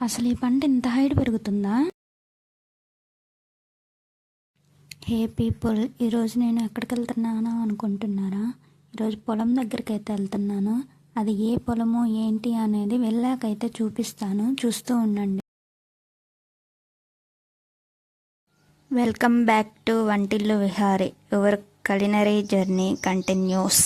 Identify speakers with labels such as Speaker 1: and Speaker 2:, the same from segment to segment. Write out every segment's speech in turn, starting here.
Speaker 1: అసలు ఈ పంట ఇంత హైట్ పెరుగుతుందా? హే పీపుల్, ఈరోజు నేను ఎక్కడికి వెళ్తున్నానో అనుకుంటున్నారా? ఈరోజు పొలం దగ్గరికి అయితే వెళ్తున్నాను. అది ఏ పొలము ఏంటి అనేది వెళ్ళాకైతే చూపిస్తాను, చూస్తూ ఉండండి. Welcome back to Vantillu Vihari. Your culinary journey continues.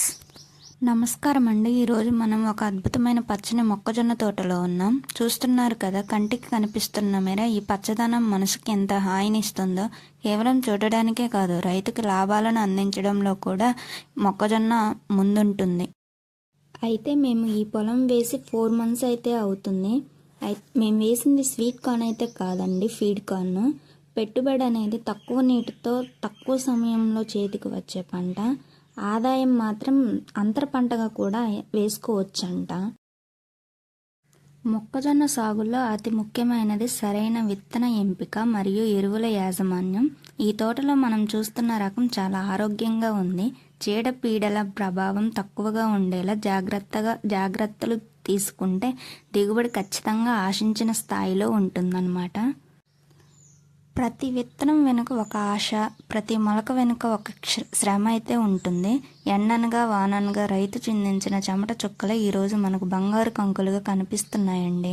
Speaker 1: నమస్కారం అండి. ఈరోజు మనం ఒక అద్భుతమైన పచ్చని మొక్కజొన్న తోటలో ఉన్నాం. చూస్తున్నారు కదా, కంటికి కనిపిస్తున్న మేర ఈ పచ్చదనం మనసుకి ఎంత హాయినిస్తుందో. కేవలం చూడడానికే కాదు, రైతుకి లాభాలను అందించడంలో కూడా మొక్కజొన్న ముందుంటుంది. అయితే మేము ఈ పొలం వేసి 4 months అయితే అవుతుంది. మేము వేసింది స్వీట్ కార్న్ అయితే కాదండి, ఫీడ్ కార్న్. పెట్టుబడి అనేది తక్కువ నీటితో తక్కువ సమయంలో చేతికి వచ్చే పంట. ఆదాయం మాత్రం అంతర పంటగా కూడా వేసుకోవచ్చంట. మొక్కజొన్న సాగులో అతి ముఖ్యమైనది సరైన విత్తన ఎంపిక మరియు ఎరువుల యాజమాన్యం. ఈ తోటలో మనం చూస్తున్న రకం చాలా ఆరోగ్యంగా ఉంది. చీడపీడల ప్రభావం తక్కువగా ఉండేలా జాగ్రత్తలు తీసుకుంటే దిగుబడి ఖచ్చితంగా ఆశించిన స్థాయిలో ఉంటుందన్నమాట. ప్రతి విత్తనం వెనుక ఒక ఆశ, ప్రతి మొలక వెనుక ఒక శ్రమ అయితే ఉంటుంది. ఎండనగా వాననగా రైతు చిందించిన చెమట చుక్కలే ఈరోజు మనకు బంగారు కంకులుగా కనిపిస్తున్నాయండి.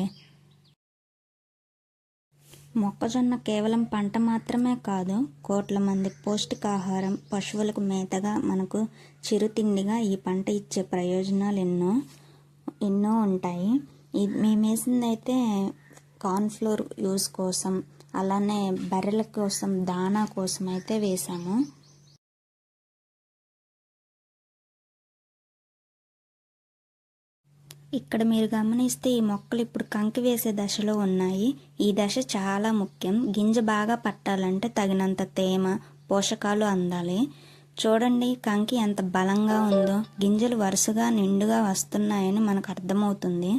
Speaker 1: మొక్కజొన్న కేవలం పంట మాత్రమే కాదు, కోట్ల మందికి పౌష్టికాహారం, పశువులకు మేతగా, మనకు చిరుతిండిగా ఈ పంట ఇచ్చే ప్రయోజనాలు ఎన్నో ఉంటాయి. మేము వేసింది అయితే కార్న్ఫ్లోర్ యూస్ కోసం, అలానే బర్రెల కోసం దానా కోసం అయితే వేసాము. ఇక్కడ మీరు గమనిస్తే ఈ మొక్కలు ఇప్పుడు కంకి వేసే దశలో ఉన్నాయి. ఈ దశ చాలా ముఖ్యం. గింజ బాగా పట్టాలంటే తగినంత తేమ, పోషకాలు అందాలి. చూడండి కంకి ఎంత బలంగా ఉందో. గింజలు వరుసగా నిండుగా వస్తున్నాయని మనకు అర్థమవుతుంది.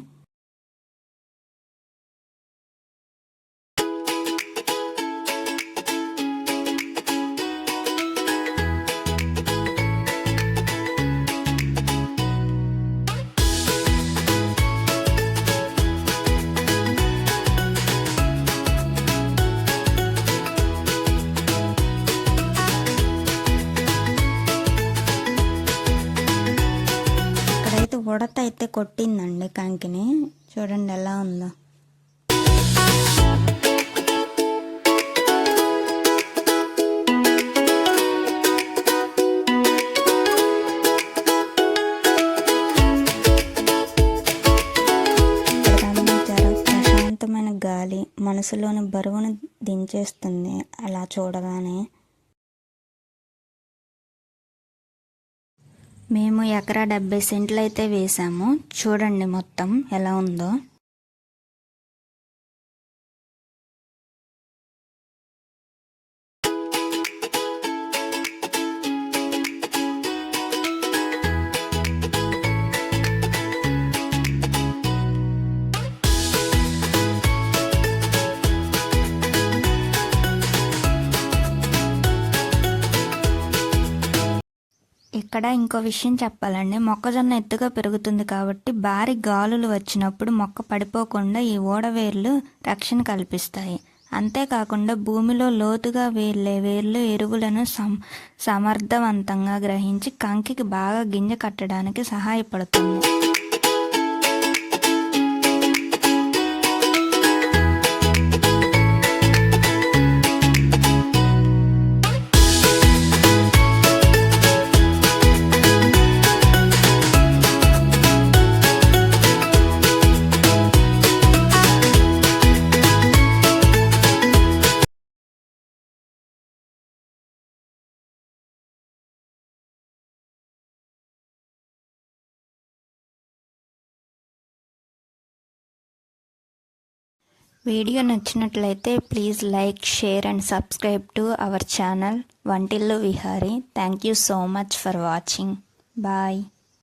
Speaker 1: ఉడత అయితే కొట్టిందండి కంకిని. చూడండి ఎలా ఉందో. ప్రశాంతమైన గాలి మనసులోని బరువును దించేస్తుంది అలా చూడగానే. మేము ఎకరా 70 సెంట్లు అయితే వేసాము. చూడండి మొత్తం ఎలా ఉందో. ఇక్కడ ఇంకో విషయం చెప్పాలండి. మొక్కజొన్న ఎత్తుగా పెరుగుతుంది కాబట్టి భారీ గాలులు వచ్చినప్పుడు మొక్క పడిపోకుండా ఈ ఓడవేర్లు రక్షణ కల్పిస్తాయి. అంతేకాకుండా భూమిలో లోతుగా వెళ్ళే వేర్లు ఎరువులను సమర్థవంతంగా గ్రహించి కంకికి బాగా గింజ కట్టడానికి సహాయపడుతుంది. వీడియో నచ్చినట్లయితే please like, share and subscribe to our channel Vantillu Vihari. Thank you so much for watching. Bye.